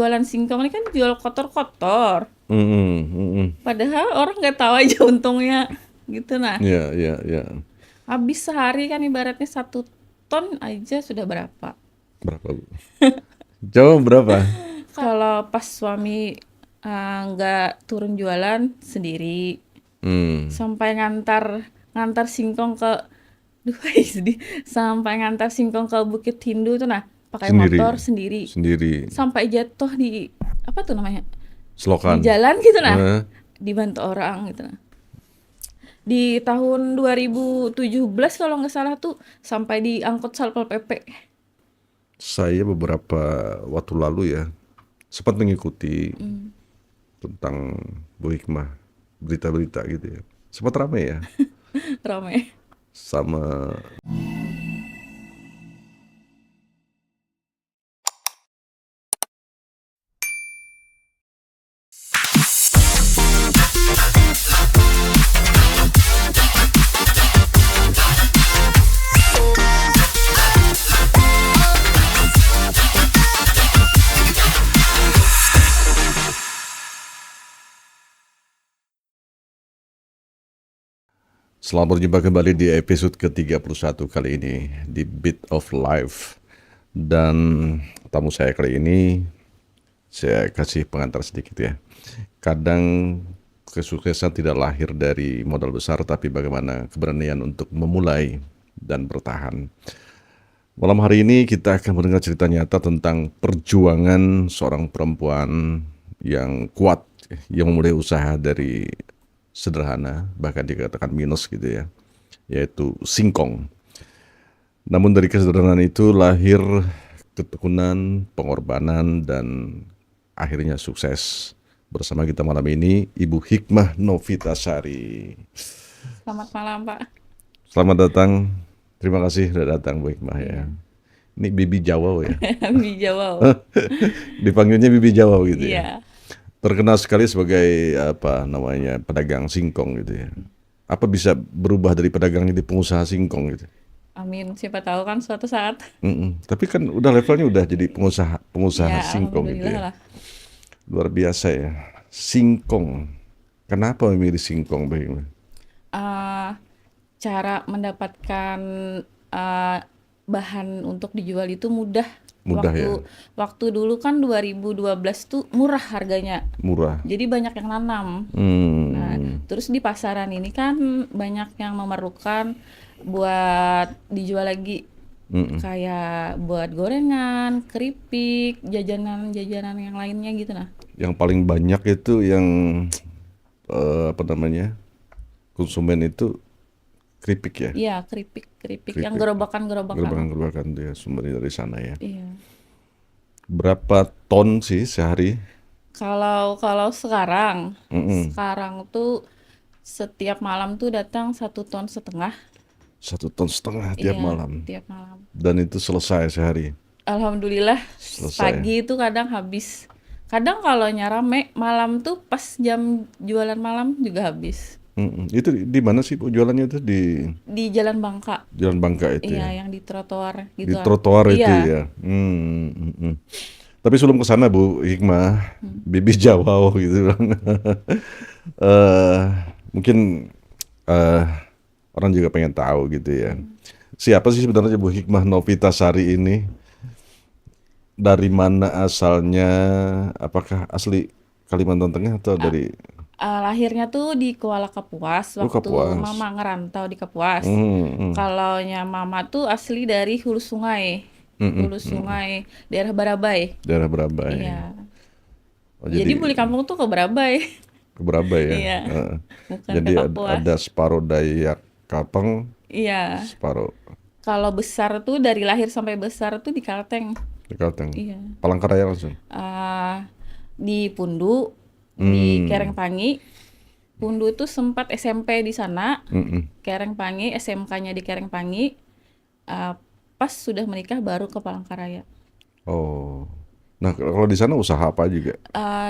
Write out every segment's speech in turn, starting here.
Jualan singkong ini kan jual kotor-kotor. Mm-mm, mm-mm. Padahal orang nggak tahu aja untungnya gitu nah. Ya, ya, ya. Habis sehari kan ibaratnya 1 ton aja sudah berapa. Berapa, Bu? Coba berapa? Kalau pas suami nggak turun jualan sendiri, Hmm, sampai ngantar ngantar singkong ke duh sedih, sampai ngantar singkong ke Bukit Hindu tuh nah pakai motor sendiri. sendiri, Sendiri. sampai jatuh di apa tuh namanya, di Selokan. jalan gitu nah, Eh, dibantu orang gitu nah. Di tahun 2017 kalau nggak salah tuh sampai diangkut Satpol PP. saya beberapa waktu lalu ya sempat mengikuti Hmm, tentang Bu Hikmah, berita-berita gitu ya. Sempat ramai ya rame. sama. Selamat berjumpa kembali di episode ke-31 kali ini di Bit of Life. Dan tamu saya kali ini saya kasih pengantar sedikit ya. Kadang kesuksesan tidak lahir dari modal besar, tapi bagaimana keberanian untuk memulai dan bertahan. Malam hari ini kita akan mendengar cerita nyata tentang perjuangan seorang perempuan yang kuat, yang memulai usaha dari sederhana, bahkan dikatakan minus gitu ya, yaitu singkong. Namun dari kesederhanaan itu lahir ketekunan, pengorbanan, dan akhirnya sukses. Bersama kita malam ini Ibu Hikmah Novitasari. Selamat malam Pak. Selamat datang. Terima kasih sudah datang Bu Hikmah ya. Iya. Ini Bibi Jawa ya. Di Jawa. Dipanggilnya Bibi Jawa gitu ya. Iya. Terkenal sekali sebagai apa namanya pedagang singkong gitu ya. Apa bisa berubah dari pedagang jadi pengusaha singkong gitu? Amin, siapa tahu kan suatu saat. Mm-mm. Tapi kan udah levelnya udah jadi pengusaha pengusaha Ya, singkong gitu alhamdulillah ya. lah. Luar biasa ya. Singkong. Kenapa memilih singkong, Bang? Eh, Cara mendapatkan eh, bahan untuk dijual itu mudah. Mudah ya, Waktu waktu dulu kan 2012 tuh murah harganya. murah. Jadi banyak yang nanam. Nah, Hmm. terus di pasaran ini kan banyak yang memerlukan buat dijual lagi, Mm-mm. kayak buat gorengan, keripik, jajanan-jajanan yang lainnya gitu nah. Yang paling banyak itu yang apa namanya konsumen itu keripik ya, Iya, keripik-keripik yang keripik. gerobakan-gerobakan. Gerbakan-gerbakan itu ya sumbernya dari sana ya. Iya. Berapa ton sih sehari? Kalau kalau sekarang, Mm-mm. sekarang tuh setiap malam tuh datang 1,5 ton. 1,5 ton tiap Iya, malam. tiap malam. Dan itu selesai sehari. Alhamdulillah Selesai. pagi itu kadang habis. Kadang kalau rame malam tuh pas jam jualan malam juga habis. Mm-mm. Itu di mana sih Bu jualannya itu di Di Jalan Bangka. Jalan Bangka itu Iya, ya? yang di trotoar Di gituan. trotoar itu Iya. ya. Tapi sebelum ke sana Bu Hikmah, Bibi Jawa gitu kan. Eh, mungkin eh, orang juga pengen tahu gitu ya. Siapa sih sebenarnya Bu Hikmah Novitasari ini? Dari mana asalnya? Apakah asli Kalimantan Tengah atau dari Lahirnya tuh di Kuala Kapuas waktu Kapuas? mama ngerantau di Kapuas. Hmm, hmm, Kalaunya mama tuh asli dari Hulu Sungai. hmm, Hulu hmm. Sungai, daerah Barabai. Daerah Berabai. Iya. Oh, Jadi jadi beli kampung tuh ke Barabai. ke Berabai ya. Iya, Heeh. bukan ke Jadi Kapuas. ada separuh Dayak Kapeng, Iya. separuh Kalau besar tuh dari lahir sampai besar tuh di Kalteng. di Kalteng. Iya. Palangkaraya langsung. Ah, di Pundu, di Hmm, Kerengpangi. Pundu tuh sempat SMP di sana, mm-mm. Kerengpangi, SMK-nya di Kerengpangi. Ah, Pas sudah menikah baru ke Palangkaraya. Oh. Nah, kalau di sana usaha apa juga?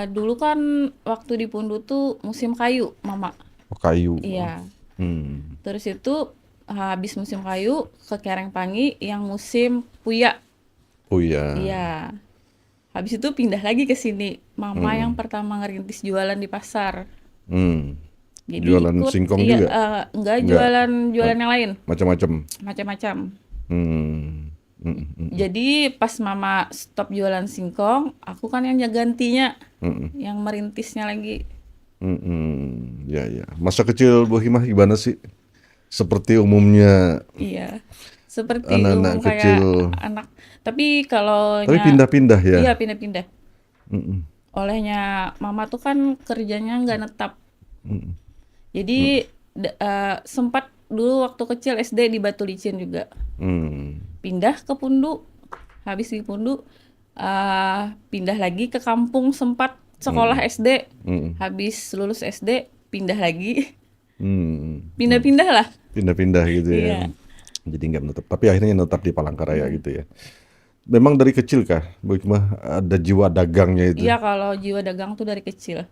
Dulu kan waktu di Pundu tuh musim kayu, Mama. Oh, kayu. Iya. Hmm. Terus itu habis musim kayu ke Kerengpangi yang musim puya. Oh iya. Iya. Habis itu pindah lagi ke sini. Mama yang Mm-mm. pertama ngerintis jualan di pasar. Hmm. Jadi Jualan ikut, singkong iya, juga? enggak Enggak. jualan jualan Ma- yang lain, Macam-macam. macam-macam. Hmm. Mm-mm. Mm-mm. Jadi pas mama stop jualan singkong, aku kan yang gantinya, Mm-mm. yang merintisnya lagi. Mm-mm. Ya, ya. Masa kecil Bu Himah gimana sih? Seperti umumnya Iya, seperti anak-anak umum kecil, kayak anak. Tapi kalau tapi pindah-pindah ya. iya pindah-pindah. Mm-mm. Olehnya mama tuh kan kerjanya nggak netap. Mm-mm. Mm. Jadi sempat dulu waktu kecil SD di Batu Licin juga. Mm. Pindah ke Pundu. Habis di Pundu pindah lagi ke kampung sempat sekolah Mm. SD. Mm. Habis lulus SD pindah lagi. Mm. Mm. Pindah-pindah lah. Pindah-pindah gitu ya. Iya. Jadi nggak menetap. Tapi akhirnya menetap di Palangkaraya Hmm. gitu ya. Memang dari kecil kah, Bu Hikmah ada jiwa dagangnya itu? Iya, kalau jiwa dagang tuh dari kecil.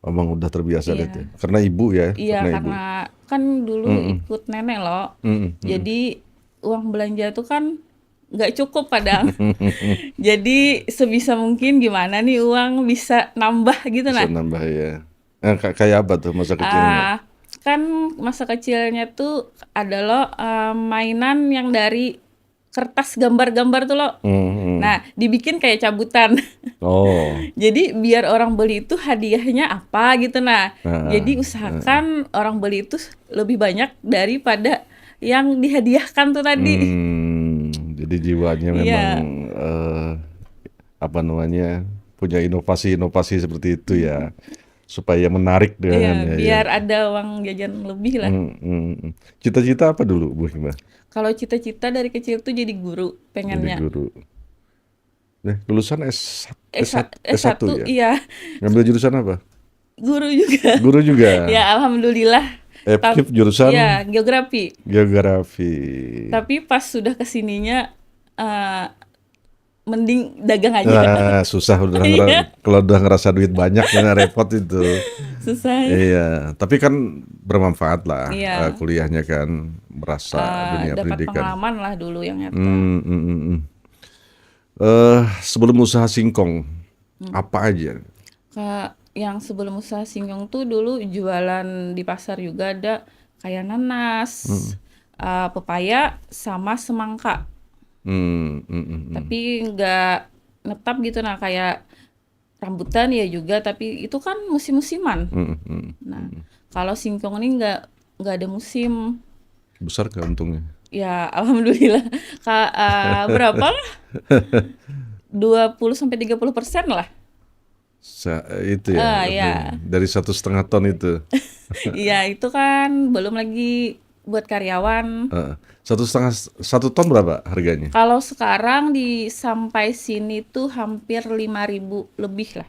Emang udah terbiasa deh tuh. Iya. Karena ibu ya, Iya, karena ibu. karena kan dulu Mm-mm. ikut nenek loh. Mm-mm. Mm-mm. Jadi uang belanja tuh kan nggak cukup kadang. Jadi sebisa mungkin gimana nih uang bisa nambah gitu Bisa nah. nambah ya. Kayak apa tuh masa kecilnya? Ah, kan masa kecilnya tuh ada loh mainan yang dari kertas gambar-gambar tuh loh. Hmm. Nah, dibikin kayak cabutan. Oh. Jadi biar orang beli itu hadiahnya apa gitu nah. Nah, Jadi usahakan orang beli itu lebih banyak daripada yang dihadiahkan tuh tadi. jadi jiwanya memang Iya, eh, apa namanya punya inovasi-inovasi seperti itu ya, supaya menarik iya, dengan ya. biar ada uang jajan lebih lah. Cita-cita apa dulu Bu Hikmah? Kalau cita-cita dari kecil tuh jadi guru Jadi pengennya. guru. Lulusan S1 S1 ya. iya, Ngambil jurusan apa? guru juga. Guru juga. Ya alhamdulillah. FKIP jurusan Ya geografi. geografi. Tapi pas sudah kesininya eh mending dagang aja. Nah, susah udah Iya, kalau udah ngerasa duit banyak jangan repot itu. susah ya. Iya, tapi kan bermanfaat lah Iya, kuliahnya kan merasa dunia dapat pendidikan. pengalaman lah dulu yang nyata. Hmm, hmm, hmm, hmm. Sebelum usaha singkong apa aja? Yang sebelum usaha singkong tuh dulu jualan di pasar juga ada kayak nanas, pepaya sama semangka. Hmm, hmm, hmm, hmm. Tapi nggak netap gitu nah kayak rambutan ya juga tapi itu kan musim-musiman. Hmm, hmm. Nah, kalau singkong ini nggak ada musim. Besar ke untungnya? Ya alhamdulillah. Berapa lah? 20-30% lah. Itu ya, Ya. dari 1,5 ton itu. Iya, itu kan belum lagi buat karyawan. 1,5 1 ton berapa harganya? Kalau sekarang sampai sini tuh hampir 5.000 lebih lah.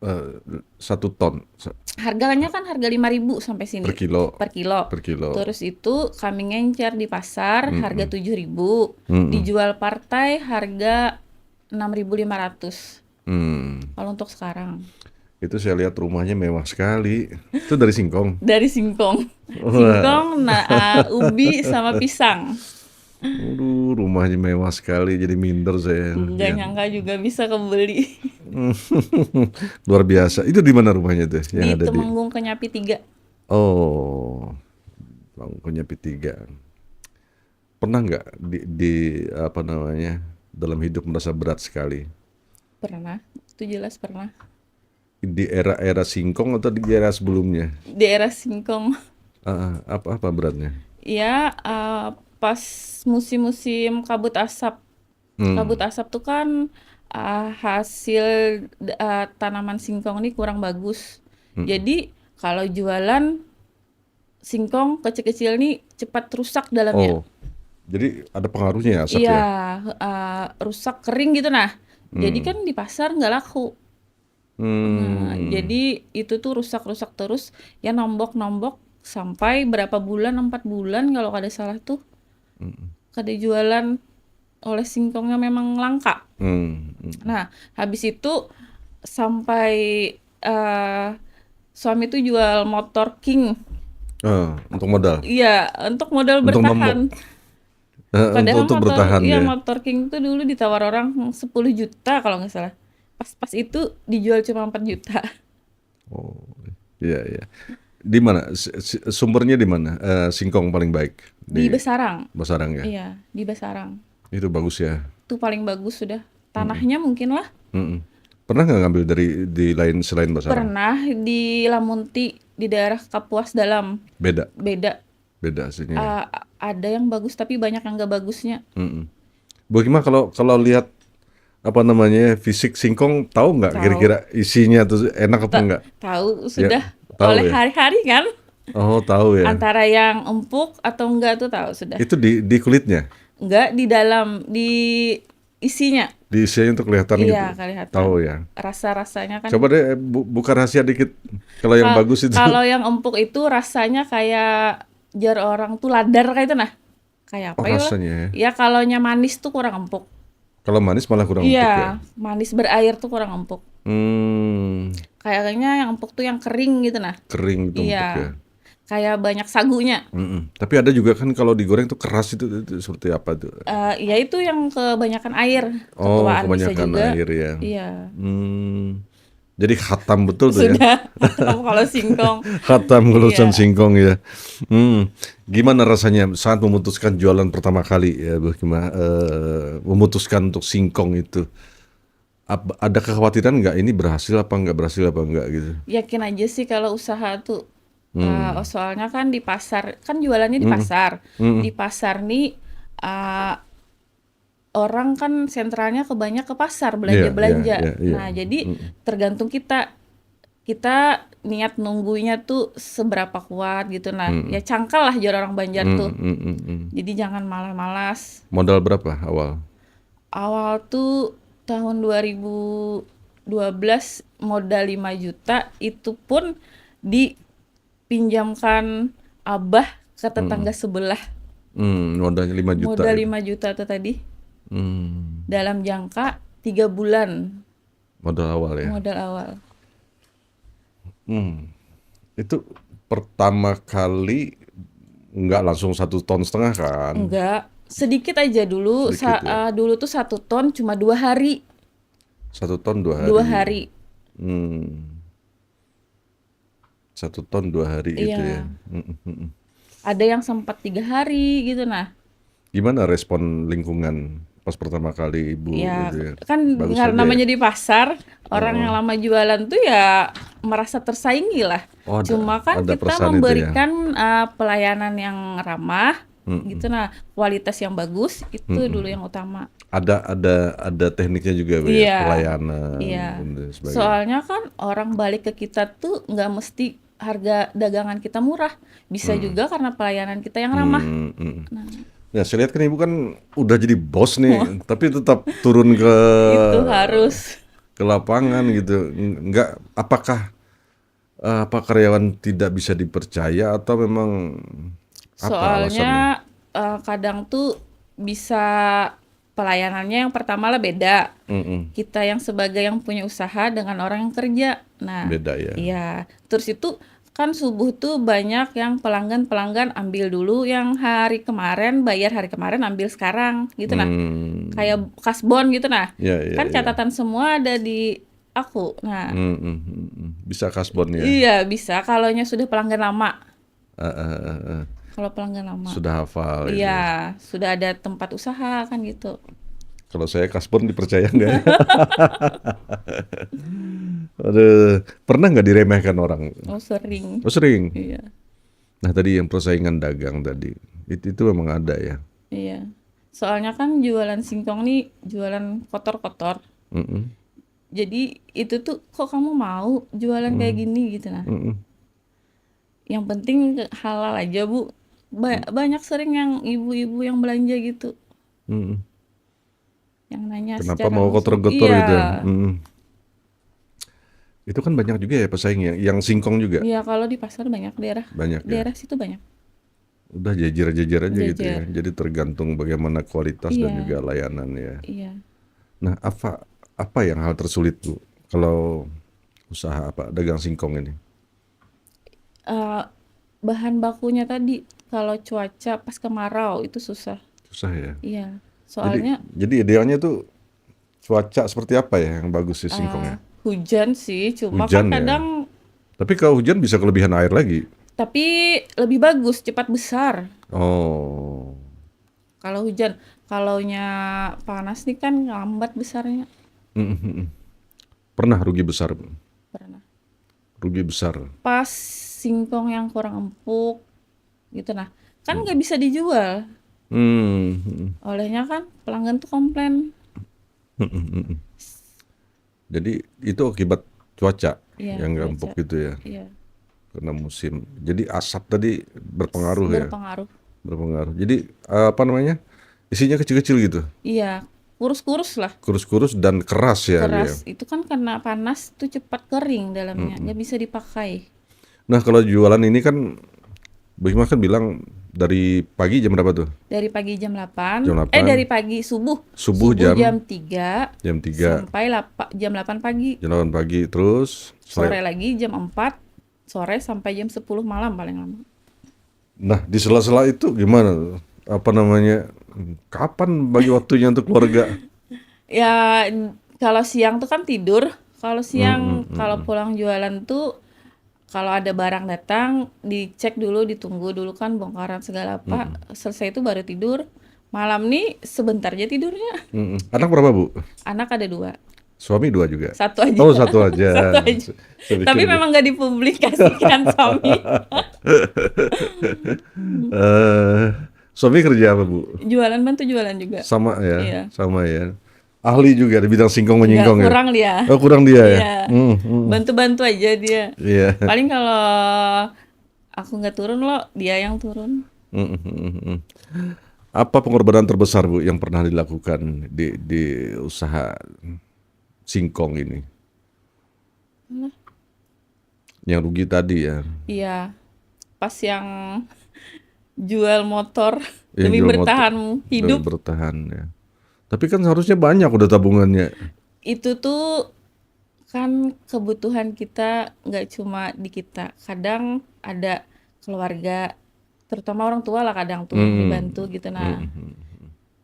1 ton Harganya kan harga 5.000 sampai sini per kilo, per kilo. per kilo. Terus itu kami ngencer di pasar harga 7.000, Mm-mm. dijual partai harga 6.500. Hmm. Kalau untuk sekarang Itu saya lihat rumahnya mewah sekali. Itu dari singkong. dari singkong, Wah, ubi sama pisang. aduh, rumahnya mewah sekali. Jadi minder saya. Nggak Ya. nyangka juga bisa kebeli. Luar biasa. Itu di mana rumahnya tuh? Yang Di ada di. Temenggung Kenyapi 3. Oh, Bangkunya P3. Pernah nggak di apa namanya dalam hidup merasa berat sekali? Pernah, itu jelas pernah. Di era-era singkong atau di era sebelumnya? Di era singkong. Apa beratnya? Ya, pas musim-musim kabut asap. Kabut Hmm. asap tuh kan hasil tanaman singkong ini kurang bagus. Jadi kalau jualan singkong kecil-kecil nih cepat rusak dalamnya. Oh, jadi ada pengaruhnya ya asap Iya, ya? rusak kering gitu nah. Jadi kan di pasar nggak laku. Nah, Hmm. jadi itu tuh rusak-rusak terus ya nombok-nombok sampai berapa bulan, 4 bulan kalau kada salah tuh kada jualan oleh singkongnya memang langka. Hmm. Nah, habis itu sampai eh, suami tuh jual motor King. Untuk modal, Iya, untuk modal untuk nombok. bertahan. Padahal untuk motor, bertahan iya ya. motor King tuh dulu ditawar orang 10 juta kalau nggak salah. Pas itu dijual cuma 4 juta. Oh, iya iya. Di mana sumbernya di mana? Singkong paling baik Di di Besarang. Basarang ya. Iya, di Besarang. Itu bagus ya. Itu paling bagus sudah. Tanahnya mungkin lah. Mm-mm. Pernah nggak ngambil dari di lain selain Basarang? Pernah di Lamunti di daerah Kapuas Dalam. Beda, Beda. beda hasilnya ya. Uh, ada yang bagus tapi banyak yang nggak bagusnya. Mm-mm. Bagaimana kalau kalau lihat apa namanya fisik singkong, tahu nggak Tahu. kira-kira isinya tuh enak apa enggak? Tahu Ya, sudah tahu oleh ya. hari-hari kan. Oh, tahu ya. Antara yang empuk atau enggak tuh tahu sudah. Itu di kulitnya, Enggak di dalam di isinya. di isinya tuh kelihatan gitu. Iya, kelihatan. Tahu ya. Rasa-rasanya kan. Coba deh buka rahasia dikit. Kalau yang bagus itu Kalau yang empuk itu rasanya kayak jar orang tuh ladar kayak itu nah. Kayak oh apa ya? rasanya ya. Ya kalaunya manis tuh kurang empuk. Kalau manis malah kurang empuk ya. Iya, manis berair tuh kurang empuk. Kayaknya yang empuk tuh yang kering gitu nah. Kering gitu empuk ya. Iya. Kayak banyak sagunya. Tapi ada juga kan kalau digoreng tuh keras itu seperti apa tuh? Ya itu yang kebanyakan air. Oh, Ketuaan bisa kebanyakan juga. air ya. Iya. Jadi khatam betul tuh ya. Sudah atau kalau singkong. Khatam lulusan Iya. singkong ya. Gimana rasanya saat memutuskan jualan pertama kali ya, bagaimana memutuskan untuk singkong itu? Ada kekhawatiran nggak ini berhasil apa nggak gitu? Yakin aja sih kalau usaha tuh. Soalnya kan di pasar, kan jualannya di pasar. Di pasar nih orang kan sentralnya kebanyak ke pasar belanja-belanja. Iya. Nah, jadi tergantung kita. Kita niat nunggunya tuh seberapa kuat gitu. Nah, ya cangkal lah jual orang Banjar tuh. Jadi jangan malas-malas. Modal berapa awal? Awal tuh tahun 2012 modal 5 juta itu pun dipinjamkan abah ke tetangga sebelah. Modalnya 5 juta. Modal Gitu. 5 juta tuh tadi. Hmm, Dalam jangka 3 bulan modal awal ya. modal awal. Itu pertama kali nggak langsung 1,5 ton kan? Enggak, sedikit aja dulu. Sedikit ya. Dulu tuh 1 ton cuma 2 hari. 1 ton 2 hari. 2 hari. 1 ton 2 hari gitu ya. Iya. Ada yang sempat 3 hari gitu nah. Gimana respon lingkungan pas pertama kali ibu Ya gitu ya? kan Bagus aja ya? namanya di pasar, orang yang lama jualan tuh ya merasa tersaingi lah. Oh, Cuma kan ada kita perasaan itu ya? memberikan pelayanan yang ramah, gitu nah, kualitas yang bagus itu dulu yang utama. Ada tekniknya juga Bu, ya? Iya. Pelayanan Iya. dan sebagainya. Soalnya kan orang balik ke kita tuh nggak mesti harga dagangan kita murah, bisa juga karena pelayanan kita yang ramah. Nah, Ya, saya lihat kan ibu kan udah jadi bos nih, tapi tetap turun ke itu harus. lapangan gitu. Enggak, apakah apa karyawan tidak bisa dipercaya atau memang apa alasannya? Soalnya kadang tuh bisa pelayanannya yang pertama lah beda. Kita yang sebagai yang punya usaha dengan orang yang kerja. Nah, Beda ya. iya. Terus itu kan subuh tuh banyak yang pelanggan ambil dulu yang hari kemarin, bayar hari kemarin, ambil sekarang gitu nah. Kayak kasbon gitu nah. Iya. Kan catatan semua ada di aku. Nah, Bisa kasbon ya. iya bisa kalaunya sudah pelanggan lama. Eh, Kalau pelanggan lama. Sudah hafal itu. Iya, sudah ada tempat usaha kan gitu. Kalau saya kasbon dipercaya nggak ya? Aduh, pernah nggak diremehkan orang? Oh, sering. Oh sering. Iya. Nah tadi yang persaingan dagang tadi, itu memang ada ya. Iya. Soalnya kan jualan singkong nih jualan kotor-kotor. Jadi itu tuh kok kamu mau jualan kayak gini gitu nah. Yang penting halal aja Bu. Banyak sering yang ibu-ibu yang belanja gitu. Yang nanya Kenapa secara mau langsung. kotor-kotor Iya. gitu? Itu kan banyak juga ya pesaingnya, yang singkong juga Iya, kalau di pasar banyak banyak ya. daerah situ banyak. Udah jajar-jajar aja gitu ya. Jajar. Jadi tergantung bagaimana kualitas dan Iya. juga layanan ya. Iya. Nah apa yang hal tersulit Bu kalau usaha dagang singkong ini? Bahan bakunya tadi kalau cuaca pas kemarau itu susah. susah ya. Iya, Jadi soalnya jadi idealnya tuh cuaca seperti apa ya yang bagus sih eh, singkongnya? hujan sih, cuma kan Hujan ya. kadang Tapi kalau hujan bisa kelebihan air lagi. tapi lebih bagus cepat besar. Oh. Kalau hujan, kalaunya panas nih kan lambat besarnya. Pernah rugi besar, Bu? Pernah. Rugi besar. Pas singkong yang kurang empuk gitu nah, kan nggak bisa dijual. Hmm. Olehnya kan pelanggan tuh komplain. Jadi itu akibat cuaca Iya, yang nggak empuk cuaca. gitu ya, Iya, karena musim. Jadi asap tadi berpengaruh ya, berpengaruh. berpengaruh. Jadi apa namanya? Isinya kecil-kecil gitu, Iya, kurus-kurus lah. kurus-kurus dan keras ya dia. Keras. Itu kan karena panas tuh cepat kering dalamnya, nggak bisa dipakai. Nah kalau jualan ini kan, Bu Hikmah kan bilang dari pagi jam berapa tuh? Dari pagi jam 8, Jam 8, dari pagi subuh. subuh Subuh jam jam 3 jam 3, sampai jam 8 pagi. jam 8 pagi, terus Sore sore. lagi jam 4 sore sampai jam 10 malam paling lama. Nah di sela-sela itu gimana? Apa namanya? Kapan bagi waktunya untuk keluarga? Ya kalau siang tuh kan tidur. Kalau siang kalau pulang jualan tuh kalau ada barang datang dicek dulu, ditunggu dulu kan bongkaran segala apa. Selesai itu baru tidur. Malam nih sebentar aja tidurnya. Anak berapa Bu? Anak ada 2. Suami 2 juga? Satu aja. Oh satu aja. Satu aja. Saya Tapi pikir memang nggak dipublikasikan suami. eh suami kerja apa Bu? Jualan, bantu jualan juga. Sama ya, Iya. sama ya. Ahli juga di bidang singkong Nggak, menyingkong ya? kurang dia. Oh kurang dia ya? Iya. Bantu-bantu aja dia. Iya. Paling kalau aku nggak turun loh, dia yang turun. Apa pengorbanan terbesar Bu yang pernah dilakukan di usaha singkong ini? Yang rugi tadi ya? Iya, pas yang jual motor Yang demi jual bertahan demi hidup, bertahan ya. Tapi kan seharusnya banyak udah tabungannya. itu tuh kan kebutuhan kita nggak cuma di kita. Kadang ada keluarga, terutama orang tua lah kadang tuh dibantu gitu. Nah,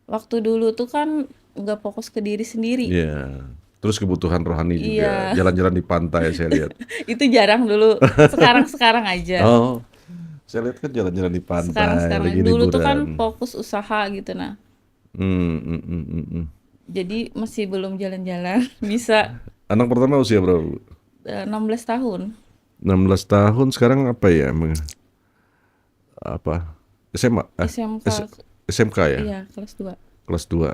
waktu dulu tuh kan nggak fokus ke diri sendiri. Iya. Terus kebutuhan rohani juga. Iya, Jalan-jalan di pantai saya lihat. itu jarang dulu. Sekarang-sekarang aja. Oh, saya lihat kan jalan-jalan di pantai, Sekarang-sekarang lagi dulu tuh kan liburan. fokus usaha gitu. Nah, jadi masih belum jalan-jalan. Bisa Anak pertama usia berapa, Bu? 16 tahun. 16 tahun sekarang apa ya? Apa? SMA? SMK, SMK ya? iya kelas 2. Kelas 2.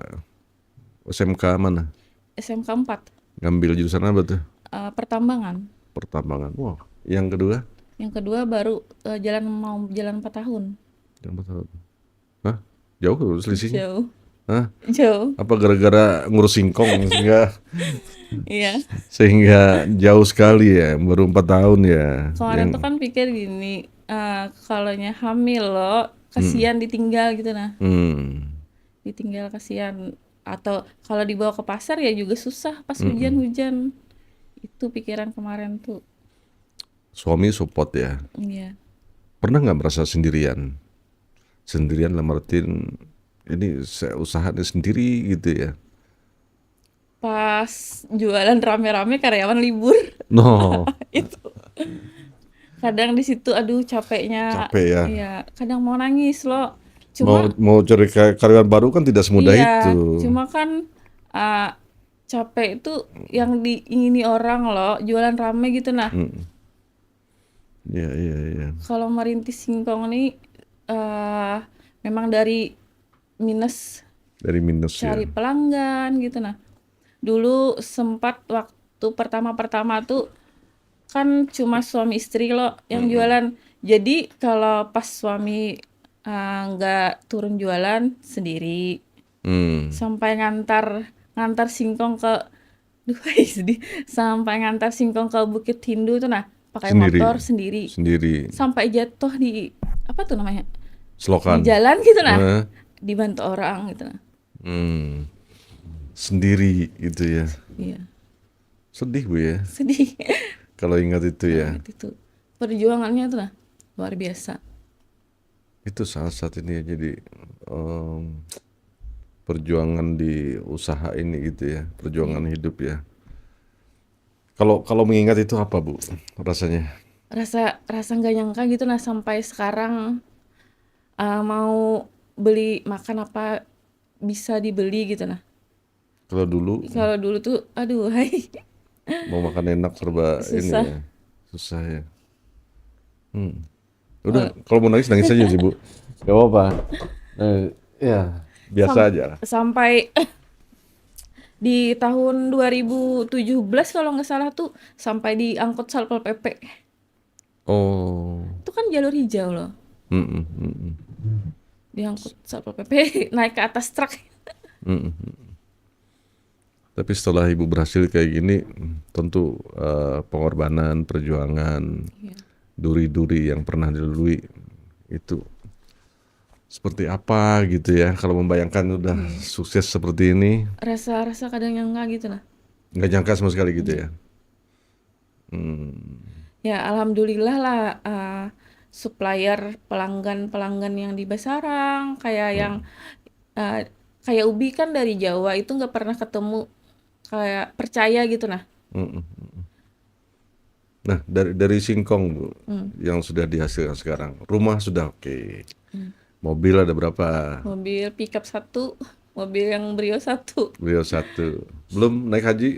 SMK mana? SMK 4, Ngambil jurusan apa tuh? pertambangan. Pertambangan. Wow. Yang kedua? Yang kedua baru mau jalan 4 tahun. Yang 4 tahun. Hah? Jauh tuh selisihnya? Jauh, Hah? jauh. Apa gara-gara ngurus singkong Iya. sehingga jauh sekali ya, baru 4 tahun ya. Kemarin tuh kan pikir gini, kalaunya hamil loh, kasihan ditinggal gitu nah. Ditinggal kasihan. Atau kalau dibawa ke pasar ya juga susah pas hujan-hujan. Itu pikiran kemarin tuh. Suami support ya. Iya. Pernah nggak merasa sendirian? Sendirian lah Martin, ini saya usahanya sendiri gitu ya. Pas jualan rame-rame karyawan libur. No, Itu kadang di situ aduh capeknya. capek ya. Iya, kadang mau nangis loh. Mau Cuma mau cari karyawan baru kan tidak semudah iya, itu. cuma kan capek itu yang diingini orang loh, jualan rame gitu nah. Iya, iya, iya. Kalau merintis singkong nih memang dari minus Dari minus ya. cari pelanggan gitu nah. Dulu sempat waktu pertama-pertama tuh kan cuma suami istri loh yang jualan. Jadi kalau pas suami nggak turun jualan sendiri, sampai ngantar singkong ke duh sedih, sampai ngantar singkong ke Bukit Hindu tuh nah pakai Sendiri. motor sendiri, Sendiri. sampai jatuh di apa tuh namanya di Selokan. jalan gitu nah, Eh, dibantu orang gitu nah. Sendiri gitu ya. Iya, Sedih Bu ya, sedih. kalau ingat itu ya. Itu perjuangannya tuh nah luar biasa. Itu salah satu ini ya, jadi em, perjuangan di usaha ini gitu ya, Iya. perjuangan hidup ya. Kalau kalau mengingat itu apa Bu rasanya? Rasa rasa nggak nyangka gitu nah sampai sekarang mau beli makan apa bisa dibeli gitu nah. Kalau dulu Kalau dulu tuh aduh hai mau makan enak serba ini susah. ya, susah ya. Hmm. Udah, Wah, kalau mau nangis nangis aja sih Bu, gak apa-apa. Ya biasa aja lah. sampai di tahun 2017 kalau nggak salah tuh sampai diangkut Satpol PP. Oh, Itu kan jalur hijau loh. mm-mm, mm-mm, Diangkut Satpol PP naik ke atas truk. mm-mm. Tapi setelah Ibu berhasil kayak gini, tentu pengorbanan, perjuangan, Iya. duri-duri yang pernah dilalui itu seperti apa gitu ya. Kalau membayangkan udah Iya. sukses seperti ini, Rasa-rasa kadang yang nggak gitu nah. nggak nyangka sama sekali gitu Iya. ya. Hmm, Ya alhamdulillah lah supplier pelanggan-pelanggan yang di Basarang kayak yang hmm, eh, kayak Ubi kan dari Jawa itu nggak pernah ketemu kayak percaya gitu nah. mm-mm. Nah, dari singkong Bu, Hmm. yang sudah dihasilkan sekarang, rumah sudah oke, Hmm. mobil ada berapa? Mobil pickup satu, mobil yang Brio satu, Beliau satu, belum naik haji?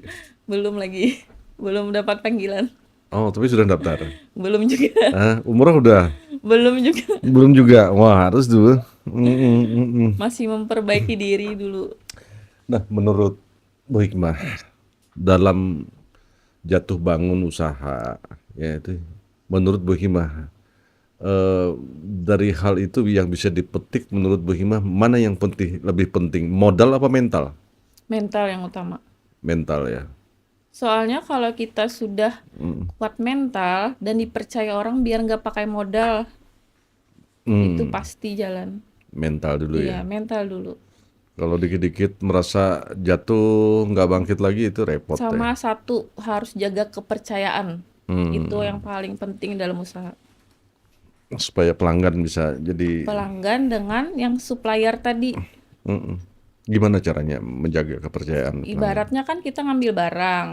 belum lagi, belum dapat panggilan, Oh, tapi sudah daftar. belum juga, Ah, umrah udah? belum juga, Belum juga. Wah, harus dulu. Mm. masih memperbaiki diri dulu. Nah, menurut Bu Hikmah, dalam jatuh bangun usaha, ya itu, menurut Bu Hikmah, dari hal itu yang bisa dipetik, menurut Bu Hikmah, mana yang lebih penting, modal apa mental? Mental yang utama. Mental ya. Soalnya kalau kita sudah Mm. kuat mental dan dipercaya orang biar nggak pakai modal, itu Hmm, pasti jalan. mental dulu Iya, ya. mental dulu. Kalau dikit-dikit merasa jatuh, nggak bangkit lagi, itu repot deh. Sama satu, harus jaga kepercayaan. Itu Hmm, yang paling penting dalam usaha. supaya pelanggan bisa jadi. Pelanggan dengan yang supplier tadi. Mm-mm. Gimana caranya menjaga kepercayaan pelanggan? Ibaratnya kan kita ngambil barang,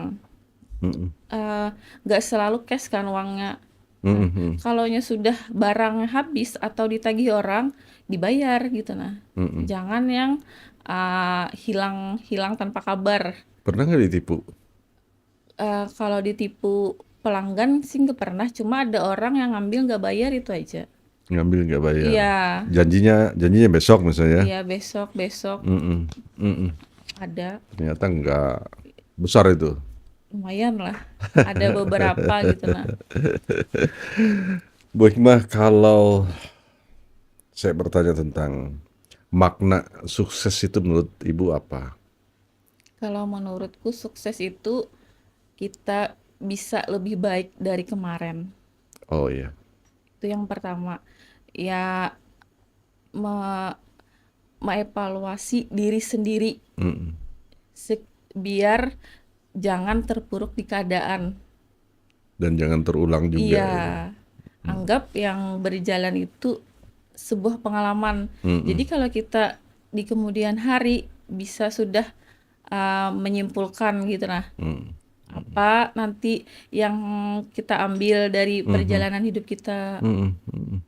Mm-mm. eh, nggak selalu cash kan uangnya. Nah, Mm-mm. kalaunya sudah barangnya habis atau ditagih orang, dibayar gitu nah. Mm-mm. Jangan yang hilang hilang tanpa kabar. Pernah nggak ditipu? Kalau ditipu pelanggan sih nggak pernah, cuma ada orang yang ngambil nggak bayar itu aja. Ngambil nggak bayar? Iya, Janjinya besok misalnya. iya besok besok Mm-mm. Mm-mm. ada, Ternyata nggak besar itu. lumayan lah. Ada beberapa gitu nah. Bu Hikmah, kalau saya bertanya tentang makna sukses itu menurut Ibu apa? Kalau menurutku sukses itu kita bisa lebih baik dari kemarin. Oh iya. Itu yang pertama. Ya me- mengevaluasi diri sendiri Mm-mm. biar jangan terpuruk di keadaan. Dan jangan terulang juga Iya, itu. anggap yang berjalan itu sebuah pengalaman. Jadi Mm-mm. kalau kita di kemudian hari bisa sudah menyimpulkan gitu nah, Mm. apa nanti yang kita ambil dari Mhm. perjalanan hidup kita. Mm-mm. Mm-mm.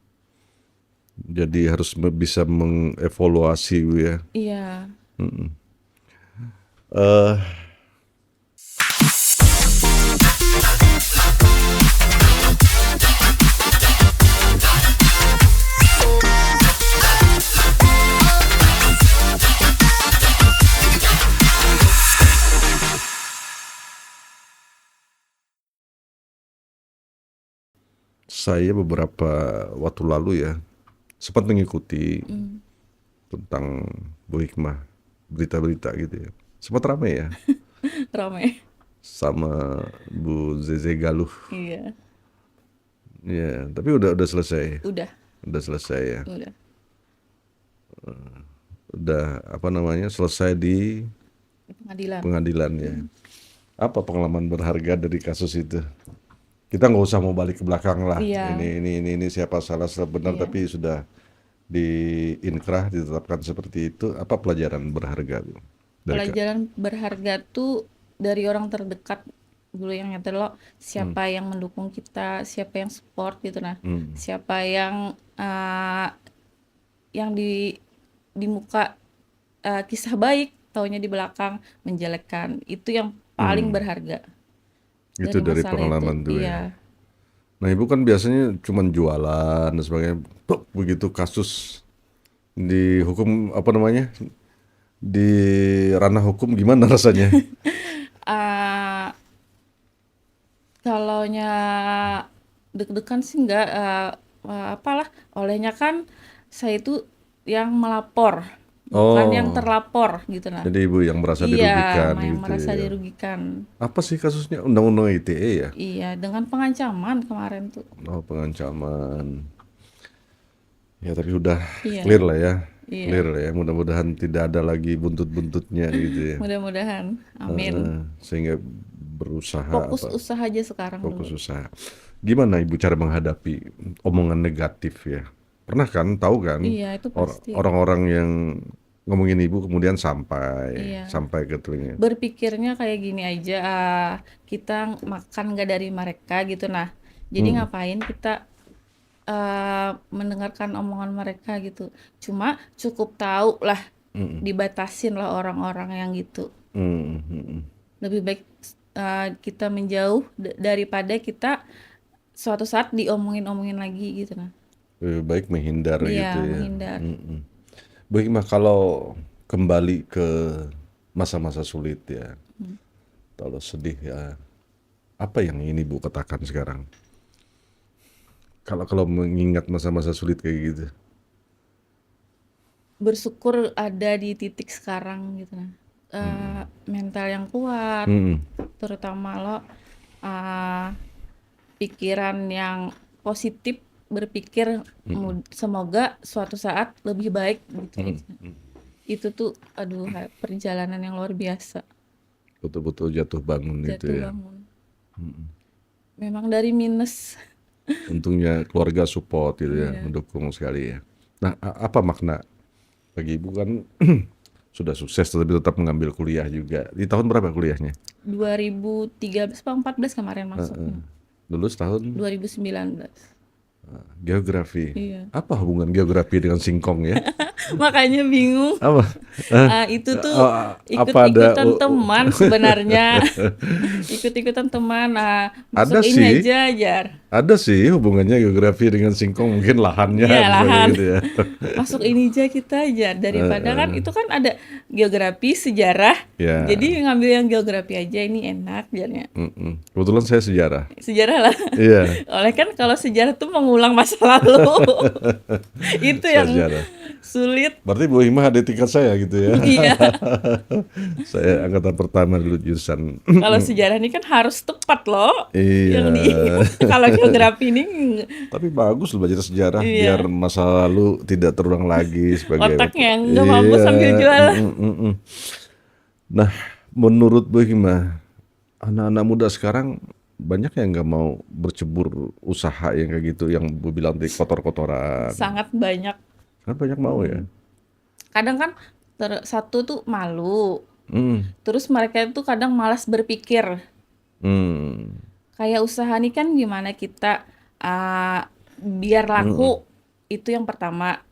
Jadi harus bisa mengevaluasi Bu, ya. Iya, Mm-mm. Eh, saya beberapa waktu lalu ya sempat mengikuti tentang Bu Hikmah, berita-berita gitu ya. Sempat ramai ya ramai. sama Bu Zeze Galuh. Iya, Ya, tapi udah selesai. udah, Udah selesai ya. udah. Udah apa namanya? Selesai di Di pengadilan. pengadilan ya. Apa pengalaman berharga dari kasus itu? Kita nggak usah mau balik ke belakang lah. Iya, Ini siapa salah salah benar, iya, tapi sudah di Inkrah ditetapkan seperti itu, apa pelajaran berharga Bu, dari Kak? Pelajaran berharga tuh dari orang terdekat dulu yang nyetel lo, Hmm, siapa yang mendukung kita, siapa yang support gitu nah. hmm, Siapa yang di muka kisah baik, taunya di belakang menjelekkan. Itu yang paling hmm. berharga Itu dari dari masalah itu. pengalaman tuh ya. Iya. Nah ibu kan biasanya cuman jualan dan sebagainya. Pluk, begitu kasus di hukum apa namanya, di ranah hukum gimana rasanya? Eh kalaunya deg-degan sih enggak, apalah, olehnya kan saya itu yang melapor, bukan yang Oh, terlapor gitu nah. jadi ibu yang merasa Iya, dirugikan yang gitu merasa ya. dirugikan. Apa sih kasusnya? Undang-undang ITE ya? Iya, dengan pengancaman kemarin tuh. Oh, pengancaman. Ya tapi udah Iya, clear lah ya. iya. Clear lah ya. Mudah-mudahan tidak ada lagi buntut-buntutnya gitu ya. Mudah-mudahan. Amin. Heeh, sehingga berusaha Fokus apa? usaha aja sekarang Fokus dulu. usaha. Gimana ibu cara menghadapi omongan negatif ya? Pernah kan tahu kan Iya, itu pasti. orang-orang yang ngomongin ibu kemudian sampai Iya. sampai ke telinga. Berpikirnya kayak gini aja, kita makan nggak dari mereka gitu nah. Jadi Mm, ngapain kita mendengarkan omongan mereka gitu. Cuma cukup tahu lah, mm, dibatasin lah orang-orang yang gitu. mm, mm. Lebih baik kita menjauh daripada kita suatu saat diomongin-omongin lagi gitu nah. Lebih baik menghindar gitu Iya, ya. menghindar. Mm-mm. Bagaimana kalau kembali ke masa-masa sulit ya, kalau sedih ya, apa yang ini Bu katakan sekarang? Kalau kalau mengingat masa-masa sulit kayak gitu. Bersyukur ada di titik sekarang gitu nah. Mental yang kuat, Mm-mm. terutama lo uh, pikiran yang positif, berpikir semoga suatu saat lebih baik gitu Mm-mm. aja. Itu tuh aduh, perjalanan yang luar biasa. Betul-betul jatuh bangun itu Jatuh ya. bangun. Memang dari minus. Untungnya keluarga support gitu ya, Iya. mendukung sekali ya. Nah, apa makna bagi ibu kan sudah sukses tapi tetap mengambil kuliah juga. Di tahun berapa kuliahnya? 2013 atau 14 kemarin masuknya. Lulus tahun 2019. geografi. Iya. Apa hubungan geografi dengan singkong ya? Makanya bingung. Apa? Hah? Itu tuh Oh, apa ada ikut-ikutan teman sebenarnya. Ikut-ikutan teman. Masuk ada ini sih, aja, Jar. ada sih hubungannya geografi dengan singkong, mungkin lahannya Iya, dan sebagainya lahan. gitu ya. Masuk ini aja kita aja. Daripada kan Eh, itu kan ada geografi, sejarah. ya, Jadi ngambil yang geografi aja, ini enak jadinya. kebetulan saya sejarah. Sejarah lah. Iya, Oleh kan kalau sejarah tuh mengulang masa lalu. Itu saya yang sejarah. sulit. Berarti Bu Himah ada tingkat saya gitu ya. Iya. Saya angkatan pertama dulu jurusan. Kalau sejarah ini kan harus tepat loh. Yang di Iya. kalau geografi ini Tapi bagus loh belajar sejarah biar iya. masa lalu tidak terulang lagi sebagai. Otaknya nggak mampu Iya. sambil jual. Nah, menurut Bu Himah, anak-anak muda sekarang banyak yang nggak mau bercebur usaha yang kayak gitu, yang Bu bilang tadi kotor-kotoran. Sangat banyak. Kan banyak mau ya. Kadang kan satu tuh malu. Hmm. Terus mereka itu kadang malas berpikir. Hmm. Kayak usaha nih kan gimana kita biar Hmm. laku. Itu yang pertama.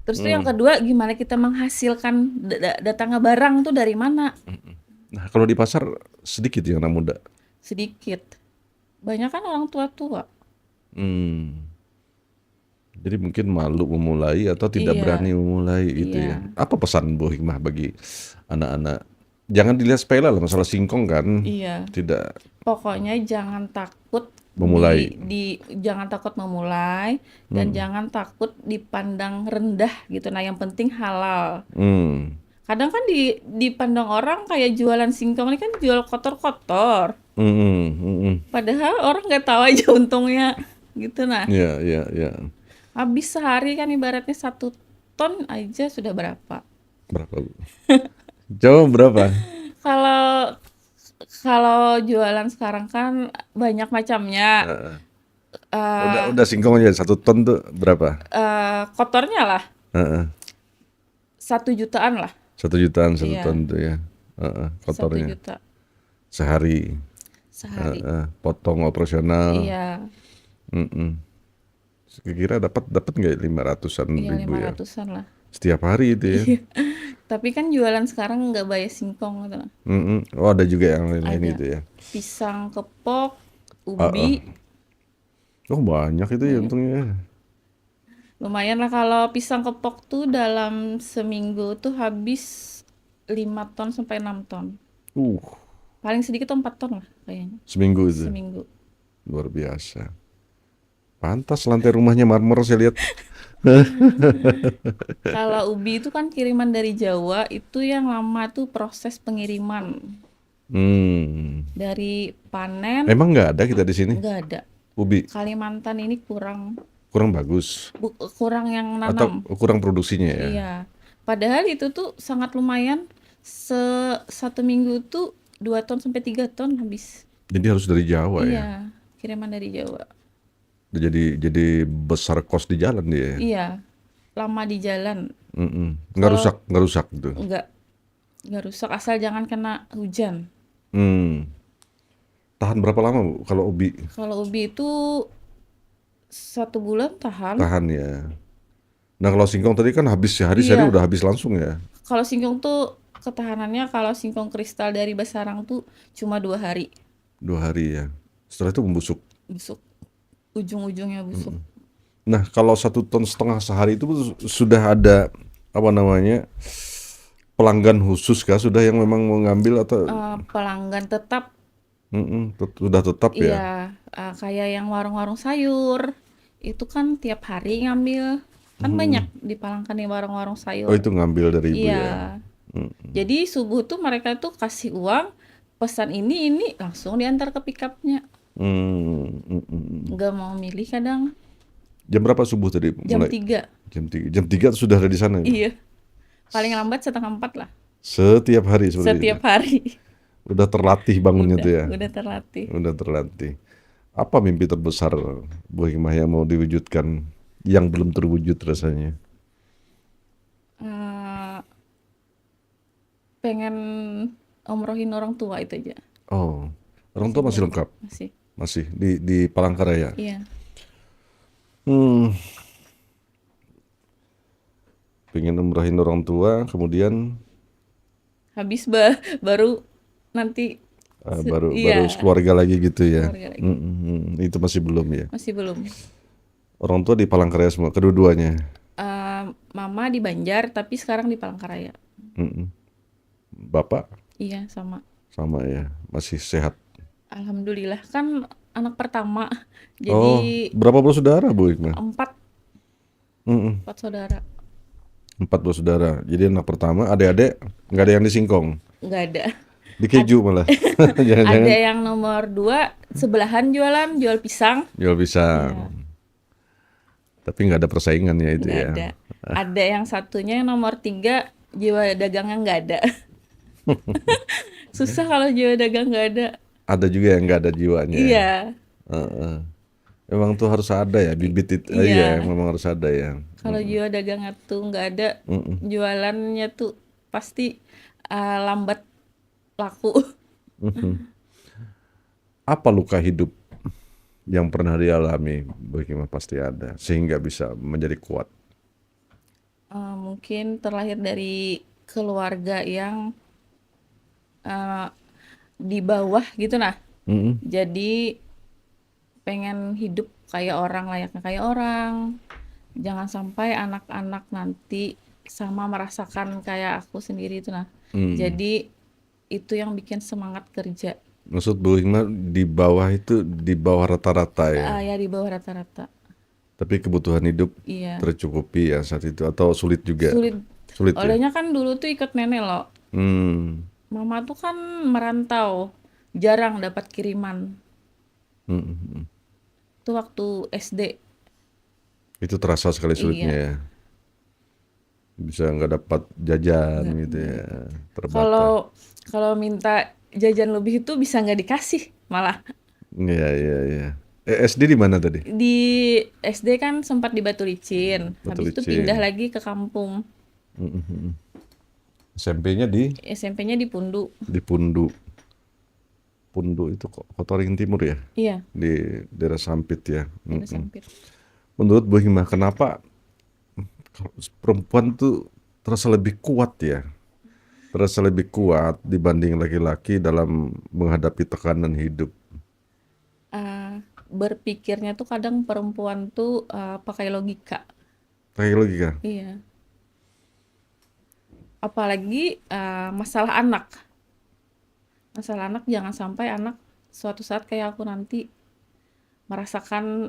Terus tuh yang kedua gimana kita menghasilkan datangnya barang tuh dari mana? Nah, kalau di pasar sedikit yang anak muda. Sedikit. Banyak kan orang tua-tua. Hmm. Jadi mungkin malu memulai atau tidak Iya, berani memulai itu ya. iya, Apa pesan Bu Hikmah bagi anak-anak? Jangan dilihat sepele lah masalah singkong kan. iya. Tidak Pokoknya jangan takut memulai. jangan takut memulai dan jangan takut dipandang rendah gitu. Nah, yang penting halal. Hmm. Kadang kan dipandang orang kayak jualan singkong ini kan jual kotor-kotor. Hmm. Hmm. Padahal orang nggak tahu aja untungnya gitu nah. Ya, ya, ya. Habis sehari kan ibaratnya 1 ton aja sudah berapa? Berapa Bu? Jawab berapa? Kalau kalau jualan sekarang kan banyak macamnya. eh Udah singkong aja 1 ton tuh berapa? kotornya lah Heeh. 1 jutaan lah. 1 jutaan 1 ton Iya, tuh ya. Heeh, satu kotornya juta sehari. sehari. Heeh, potong operasional. Iya, Mm-mm. Kira dapat dapat nggak 500-an 1.000 lima ya ratusan lah. setiap hari itu ya. Iya. Tapi kan jualan sekarang nggak bayar singkong gitu lah. Mm-mm. Oh ada juga yang lain-lain Ada itu ya. pisang kepok, Heeh. ubi, Oh banyak itu ya banyak. untungnya. Lumayan lah kalau pisang kepok tuh dalam seminggu tuh habis 5 ton sampai 6 ton. Uh Paling sedikit tuh 4 ton lah kayaknya seminggu itu seminggu. luar biasa. Pantas lantai rumahnya marmer saya lihat. Kalau ubi itu kan kiriman dari Jawa, itu yang lama tuh proses pengiriman. Hmm. Dari panen Emang nggak ada kita di sini nggak ada. ubi Kalimantan ini kurang kurang bagus kurang yang atau nanam. kurang produksinya ya. Iya. Padahal itu tuh sangat lumayan. Satu minggu tuh 2 ton sampai 3 ton habis. Jadi harus dari Jawa ya. Iya, kiriman dari Jawa. Jadi besar kos di jalan dia ya. Iya, lama di jalan. Mm-mm. Kalau Nggak rusak gitu. nggak nggak rusak asal jangan kena hujan. Hmm. Tahan berapa lama Bu kalau ubi? Kalau ubi itu 1 bulan tahan. Tahan ya. Nah kalau singkong tadi kan habis sehari Iya, udah habis langsung ya. kalau singkong tuh ketahanannya kalau singkong kristal dari Basarang tuh cuma 2 hari 2 hari ya. Setelah itu membusuk. busuk, ujung-ujungnya busuk. Nah kalau 1,5 ton sehari itu sudah ada apa namanya pelanggan khusus kah? Sudah yang memang mau ngambil atau Pelanggan tetap, sudah tetap ya? iya, kayak yang warung-warung sayur, itu kan tiap hari ngambil, kan banyak di Palangka nih warung-warung Oh sayur. itu ngambil dari ibu ya. Iya, jadi subuh tuh mereka tuh kasih uang, pesan ini langsung diantar ke pickupnya. Hmm, mm, mm, mm. Nggak mau milih kadang Jam berapa subuh tadi jam mulai? 3. Jam 3 sudah ada di sana. Iya, paling lambat setengah 4 lah. Setiap hari seperti itu. Setiap hari. Udah terlatih bangunnya tuh ya. Udah terlatih. Udah terlatih. Apa mimpi terbesar Bu Hikmah yang mau diwujudkan yang belum terwujud rasanya? Eh, pengen umrohin orang tua itu aja. Oh, orang Masih tua masih belum, lengkap, masih. masih di Palangkaraya. Iya, Hmm, pengen umrahin orang tua, kemudian habis baru nanti baru iya, sekeluarga lagi gitu ya. keluarga lagi. Itu masih belum ya. Masih belum. Orang tua di Palangkaraya semua, kedua-duanya. Eh, Mama di Banjar tapi sekarang di Palangkaraya. Mm-mm. Bapak Iya, sama. sama ya, masih sehat. Alhamdulillah kan anak pertama. Oh, Jadi berapa bersaudara Bu Hikmah? empat, Mm-mm. 4 saudara. 4 bersaudara. Jadi anak pertama, adik-adik nggak ada yang disingkong, Nggak ada. di keju malah. Ada Jangan-jangan yang nomor 2 sebelahan jual pisang. jual Iya, pisang. Tapi nggak ada persaingannya itu nggak ya. ada. Ada yang satunya yang nomor 3 jiwa dagangnya nggak ada. Susah kalau jiwa dagang nggak ada. Ada juga yang nggak ada jiwanya ya. Iya, Heeh. Memang tuh harus ada ya bibit itu. Iya, iya. memang harus ada ya. Kalau jiwa dagangnya tuh nggak ada, Mm-mm. jualannya tuh pasti lambat laku. Apa luka hidup yang pernah dialami Bu Hikmah pasti ada sehingga bisa menjadi kuat. Mungkin terlahir dari keluarga yang eh, di bawah gitu nah. Mm-mm. Jadi pengen hidup kayak orang, layaknya kayak orang. Jangan sampai anak-anak nanti sama merasakan kayak aku sendiri itu nah. Mm. Jadi itu yang bikin semangat kerja. Maksud Bu Hikmah di bawah itu di bawah rata-rata ya. Ya di bawah rata-rata. Tapi kebutuhan hidup Iya. tercukupi ya saat itu atau sulit juga? Sulit. Sulit ya. Olehnya kan dulu tuh ikut nenek loh. Hmm. Mama tuh kan merantau. Jarang dapat kiriman. Mm-mm. Itu waktu SD. Itu terasa sekali sulitnya Iya. ya. Bisa nggak dapat jajan Nggak. gitu ya, terbatas. Kalau kalau minta jajan lebih itu bisa nggak dikasih malah. Iya iya iya. SD di mana tadi? Di SD kan sempat di Batu Licin, Batu habis itu pindah Licin. lagi ke kampung. SMP-nya SMP-nya di Pundu. di Pundu. Pundu itu Kota Waringin Timur ya, Iya, di daerah Sampit ya. daerah Sampit. Menurut Bu Hikmah, kenapa perempuan tuh terasa lebih kuat ya? Terasa lebih kuat dibanding laki-laki dalam menghadapi tekanan hidup. Berpikirnya tuh kadang perempuan tuh pakai logika. Pakai logika. Iya. Apalagi masalah anak. Masalah anak, jangan sampai anak suatu saat kayak aku nanti merasakan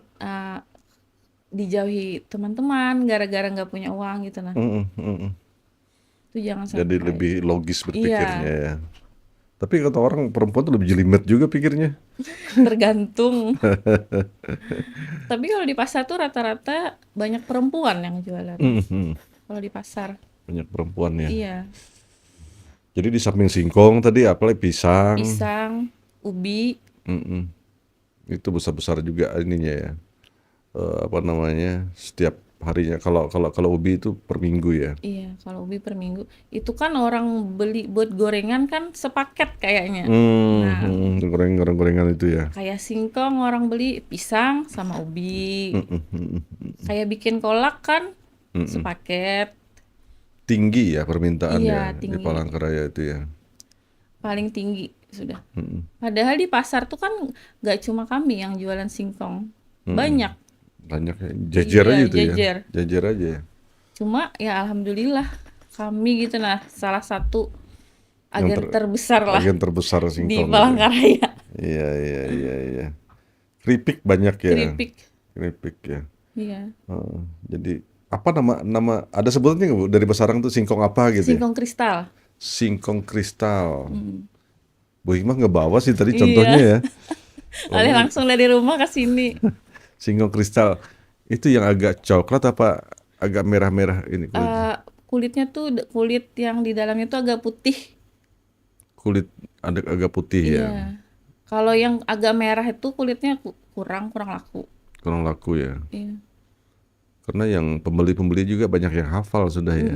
dijauhi teman-teman gara-gara nggak punya uang gitu. Nah, Mm, mm, mm. itu jangan Jadi sampai. lebih logis berpikirnya Iya, ya. Tapi kata orang perempuan tuh lebih jelimet juga pikirnya. tergantung. Tapi kalau di pasar tuh rata-rata banyak perempuan yang jualan. Mm, mm. Kalau di pasar. Banyak perempuan ya. Iya, Jadi di samping singkong tadi apalagi pisang. pisang, ubi. Mm-mm. Itu besar-besar juga ininya ya. Apa namanya? Setiap harinya. Kalau ubi itu per minggu ya. Iya, kalau ubi per minggu. Itu kan orang beli buat gorengan kan sepaket kayaknya. Nah, Gorengan itu ya. kayak singkong orang beli pisang sama ubi. Kayak bikin kolak kan sepaket. Tinggi ya Iya, permintaannya di tinggi. Palangkaraya itu ya. Paling tinggi sudah. Padahal di pasar tuh kan nggak cuma kami yang jualan singkong. Banyak. Banyak ya. Jajar Iya, aja itu ya. jajar. Jajar aja ya. Cuma ya alhamdulillah kami gitu nah salah satu Yang agen terbesar lah agen terbesar di singkong itu. Palangkaraya. Iya, iya, iya, iya. Keripik banyak ya. Keripik. Keripik ya. Iya. Jadi apa nama ada sebutannya nggak Bu dari Basarang tuh singkong apa gitu ya? Singkong kristal. Singkong kristal. Bu Hikmah nggak bawa sih tadi contohnya Iya. ya. Alih langsung dari rumah ke sini. Singkong kristal itu yang agak coklat apa agak merah-merah ini kulitnya? Kulitnya tuh kulit yang di dalamnya tuh agak putih. Kulit agak putih ya. Iya. Kalau yang agak merah itu kulitnya kurang laku. Kurang laku ya. Iya. Karena yang pembeli-pembeli juga banyak yang hafal sudah ya.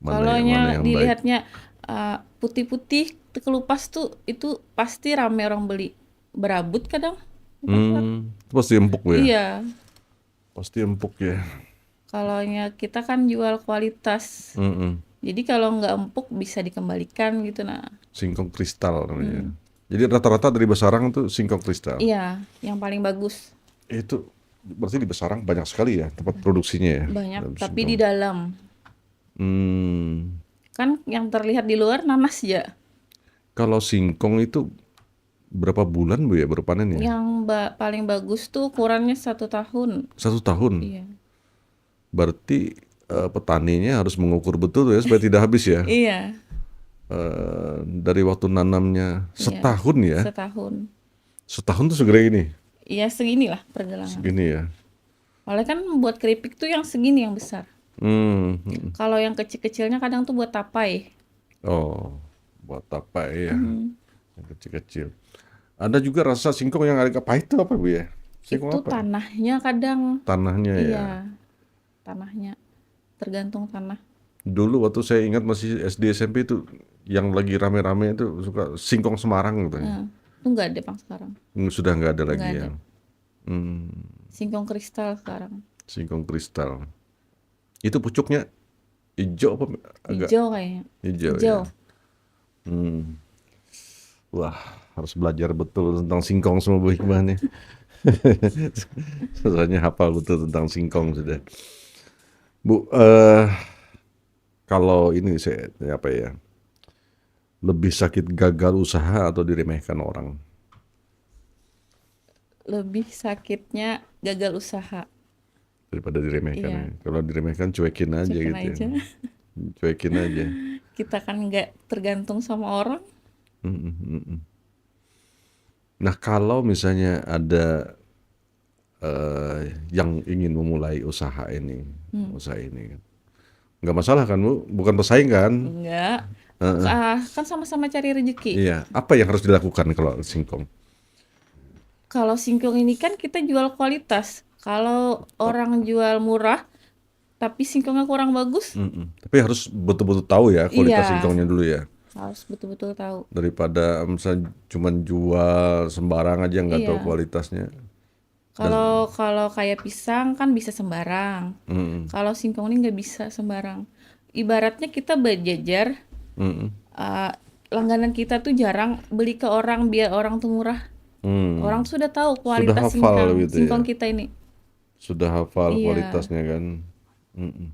Mana Kalau yang baik. dilihatnya putih-putih kelupas tuh itu pasti rame orang beli. Berabut kadang. Itu pasti empuk Bu ya. Iya. Pasti empuk ya. Kalau kita kan jual kualitas. Mm-mm. Jadi kalau nggak empuk bisa dikembalikan gitu nah. Singkong kristal namanya. Jadi rata-rata dari Basarang tuh singkong kristal. Iya, yang paling bagus. Itu berarti di Basarang banyak sekali ya tempat produksinya ya. Banyak, dalam tapi singkong. di dalam. Hmm, Kan yang terlihat di luar nanas ya. Kalau singkong itu berapa bulan Bu ya baru panen ya? Yang paling bagus tuh ukurannya 1 tahun. 1 tahun. Iya. Berarti petaninya harus mengukur betul ya supaya tidak habis ya. Iya, Dari waktu nanamnya setahun ya. setahun. Setahun tuh segede ini. Iya, seginilah pergelangan. Segini ya. Oleh kan buat keripik tuh yang segini yang besar. Hmm. Kalau yang kecil-kecilnya kadang tuh buat tapai. Oh, buat apa ya? Yang kecil-kecil. Ada juga rasa singkong yang agak pahit itu apa Bu ya? Singkong Itu apa? tanahnya kadang. Tanahnya ya. Iya, tanahnya. Tergantung tanah. Dulu waktu saya ingat masih SD SMP itu yang lagi rame-rame itu suka singkong Semarang gitu. Itu nggak ada Bang sekarang. Sudah nggak ada lagi Nggak ya. ada. Singkong kristal sekarang. Singkong kristal. Itu pucuknya hijau apa agak Hijau kayaknya. hijau Hijau. ya. Wah, harus belajar betul tentang singkong semua Bu Hikmah nih. Soalnya hafal betul tentang singkong sudah. Bu, kalau ini saya apa ya? Lebih sakit gagal usaha atau diremehkan orang? Lebih sakitnya gagal usaha. Daripada diremehkan Iya. ya. Kalau diremehkan cuekin aja Cuekin gitu aja. ya. Cuekin aja. Kita kan nggak tergantung sama orang. Nah, kalau misalnya ada yang ingin memulai usaha ini kan. Nggak masalah kan Bu? Bukan pesaing kan? Enggak. Kan sama-sama cari rezeki. Iya. Apa yang harus dilakukan kalau singkong? Kalau singkong ini kan kita jual kualitas. Kalau orang jual murah tapi singkongnya kurang bagus, Tapi harus betul-betul tahu ya kualitas iya singkongnya dulu ya. harus betul-betul tahu. Daripada misalnya cuman jual sembarang aja nggak tahu Iya. kualitasnya. Kalau kalau kayak pisang kan bisa sembarang. Mm, Kalau singkong ini nggak bisa sembarang. Ibaratnya kita berjejer, mm, eh, langganan kita tuh jarang beli ke orang biar orang tuh murah. Orang mm. tuh sudah tahu Sudah kualitas hafal singkong gitu ya. singkong kita ini. Sudah hafal Iya, kualitasnya kan. Mm-mm.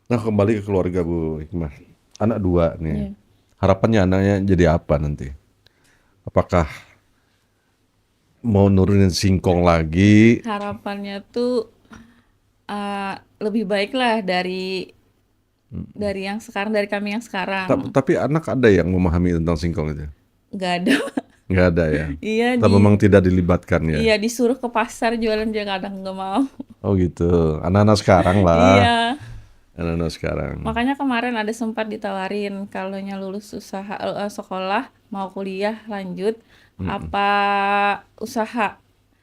Nah, kembali ke keluarga Bu Hikmah. Anak dua nih. iya. Harapannya anaknya jadi apa nanti? Apakah mau nurunin singkong lagi? Harapannya tuh lebih baik lah dari yang sekarang, dari kami yang sekarang. Tapi anak ada yang memahami tentang singkong itu? Nggak ada. Nggak ada ya? Iya Atau memang tidak dilibatkan ya? iya disuruh ke pasar jualan juga kadang nggak mau. Oh gitu. Anak-anak sekarang lah. Iya. Anak-anak sekarang. Makanya kemarin ada sempat ditawarin kalau lulus sekolah mau kuliah lanjut apa usaha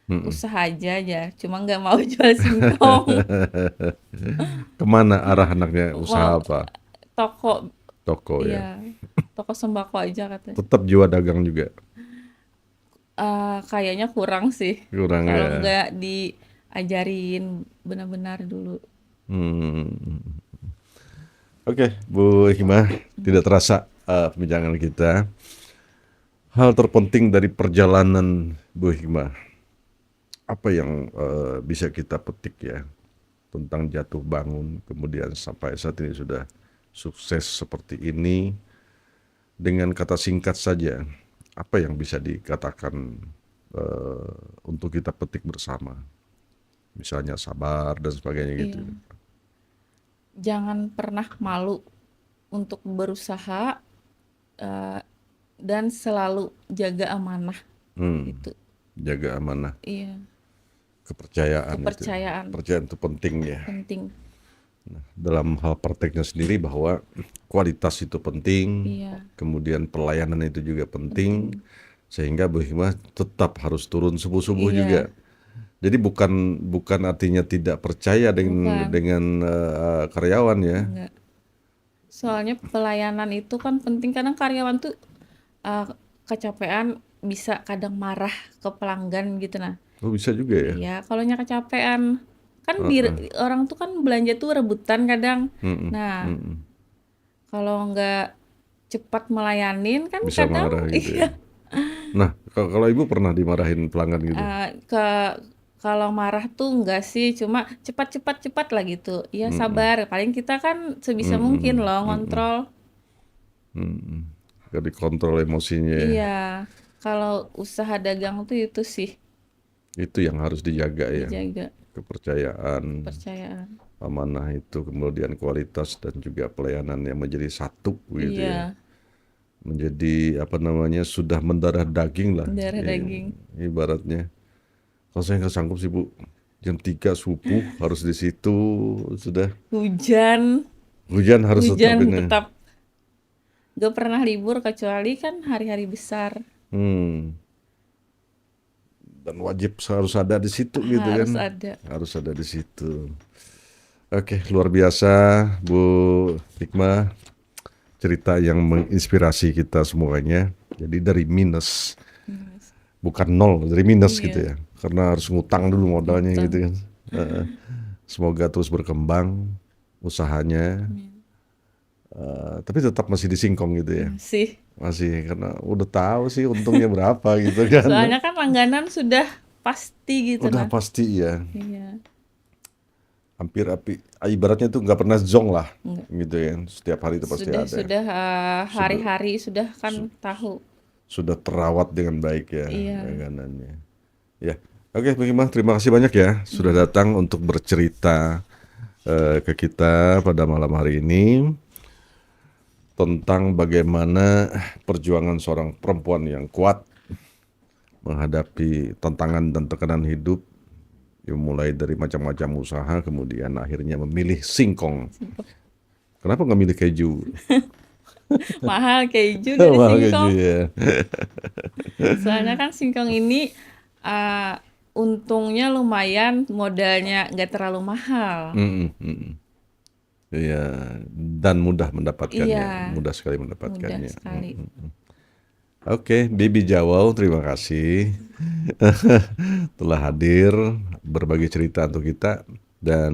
Mm-mm. usaha aja ya cuma nggak mau jual singkong. Kemana arah anaknya? Mau Usaha apa? toko, Toko ya. iya toko sembako aja katanya. Tetap jiwa dagang juga. Kayaknya kurang sih Kurang kalau ya. nggak diajarin benar-benar dulu. Hmm. Oke, Bu Hikmah, tidak terasa pembincangan kita. Hal terpenting dari perjalanan Bu Hikmah, apa yang bisa kita petik ya tentang jatuh bangun, kemudian sampai saat ini sudah sukses seperti ini. Dengan kata singkat saja, apa yang bisa dikatakan untuk kita petik bersama? Misalnya sabar dan sebagainya gitu. Iya, jangan pernah malu untuk berusaha, eh, dan selalu jaga amanah Hmm, itu. jaga amanah, Iya, kepercayaan itu. kepercayaan Kepercayaan itu penting ya. penting. Dalam hal prakteknya sendiri bahwa kualitas itu penting, Iya, kemudian pelayanan itu juga penting, penting. sehingga Bu Hikmah tetap harus turun subuh-subuh juga. Iya, Jadi bukan bukan artinya tidak percaya dengan bukan. karyawan ya. Enggak. Soalnya pelayanan itu kan penting. Kadang karyawan tuh eh, kecapean bisa kadang marah ke pelanggan gitu nah. Oh bisa juga ya. Iya, kalau nya kecapean kan Heeh. orang tuh kan belanja tuh rebutan kadang. Mm-mm, Nah, mm-mm. kalau nggak cepat melayanin kan Bisa kadang marah gitu ya. iya. Nah, kalau Ibu pernah dimarahin pelanggan gitu? Ke kalau marah tuh enggak sih, cuma cepat cepat cepat lah gitu. Iya Mm-mm, sabar, paling kita kan sebisa mungkin mm-mm, loh mm-mm, ngontrol. mm-mm. Nggak dikontrol emosinya ya. Iya, kalau usaha dagang tuh itu sih Itu yang harus dijaga ya. dijaga Kepercayaan, kepercayaan. amanah itu, kemudian kualitas dan juga pelayanan yang menjadi satu gitu ya. Iya, Menjadi apa namanya sudah mendarah daging lah darah daging. ibaratnya. Kalau saya nggak sanggup sih Bu, jam 3 subuh harus di situ sudah. Hujan, Hujan harus tetap hujan ini. tetap gak pernah libur kecuali kan hari-hari besar Hmm. Dan wajib harus ada di situ gitu kan. harus ada. Harus ada di situ. Oke, luar biasa Bu Hikmah, cerita yang menginspirasi kita semuanya. Jadi dari minus, bukan nol, dari minus gitu Iya, ya. Karena harus ngutang dulu modalnya utang. gitu kan. Heeh. Semoga terus berkembang usahanya, tapi tetap masih di singkong gitu ya. Masih. Masih karena udah tahu sih untungnya berapa gitu kan. Soalnya kan langganan sudah pasti gitu Udah nah. pasti ya. Iya, Hampir ibaratnya tuh nggak pernah zonk lah enggak. gitu ya. Setiap hari itu pasti ada. Sudah Sudah hari-hari sudah su- kan tahu. sudah terawat dengan baik ya Iya, dagangannya. Ya, oke, Bu Hikmah, terima kasih banyak ya sudah iya. datang untuk bercerita ke kita pada malam hari ini tentang bagaimana perjuangan seorang perempuan yang kuat menghadapi tantangan dan tekanan hidup, yang mulai dari macam-macam usaha, kemudian akhirnya memilih singkong. Kenapa nggak milih keju? Mahal keju dari Mahal keju singkong. ya. Soalnya kan singkong ini Ah, untungnya lumayan, modalnya nggak terlalu mahal. Mm, mm, mm. Iya, dan mudah Iya, mendapatkannya, mudah sekali mudah mendapatkannya. sekali. Oke, Bibi Jawau, terima kasih telah hadir berbagi cerita untuk kita, dan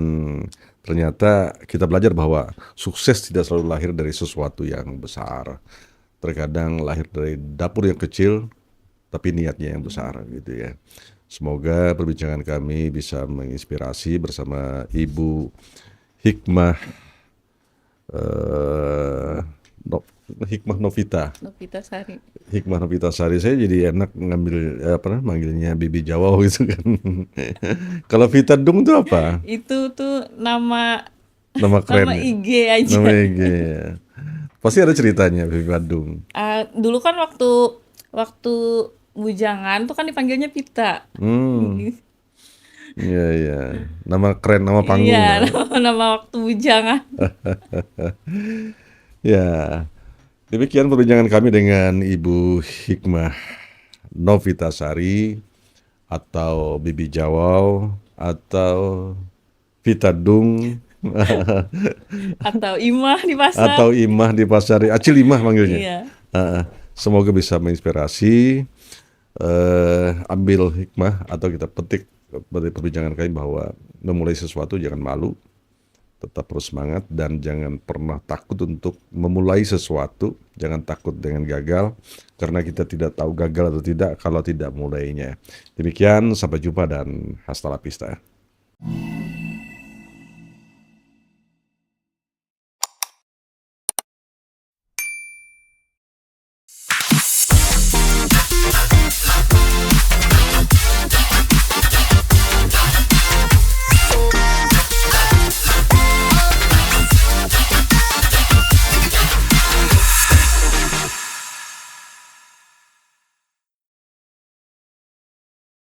ternyata kita belajar bahwa sukses tidak selalu lahir dari sesuatu yang besar. Terkadang lahir dari dapur yang kecil tapi niatnya yang besar gitu ya. Semoga perbincangan kami bisa menginspirasi bersama Ibu Hikmah eh, Hikmah Novita. Novita Sari. Hikmah Novitasari, saya jadi enak ngambil manggilnya Bibi Jawa gitu kan. Kalau Vita Dung itu apa? Itu tuh nama Nama keren nama ya? IG aja. Nama IG ya. Pasti ada ceritanya Bibi Badung. Dulu kan waktu waktu bujangan tuh kan dipanggilnya Pita. Hmm, iya iya. Nama keren, nama panggung Iya, lah. nama waktu bujangan. Ya, demikian perbincangan kami dengan Ibu Hikmah Novitasari atau Bibi Jawau atau Vita Dung Atau Imah di pasar. atau Imah di Pasar Acil Imah manggilnya. Iya. Semoga bisa menginspirasi, ambil hikmah atau kita petik dari perbincangan kami bahwa memulai sesuatu jangan malu, tetap terus semangat dan jangan pernah takut untuk memulai sesuatu, jangan takut dengan gagal karena kita tidak tahu gagal atau tidak kalau tidak mulainya. Demikian, sampai jumpa dan hasta la vista.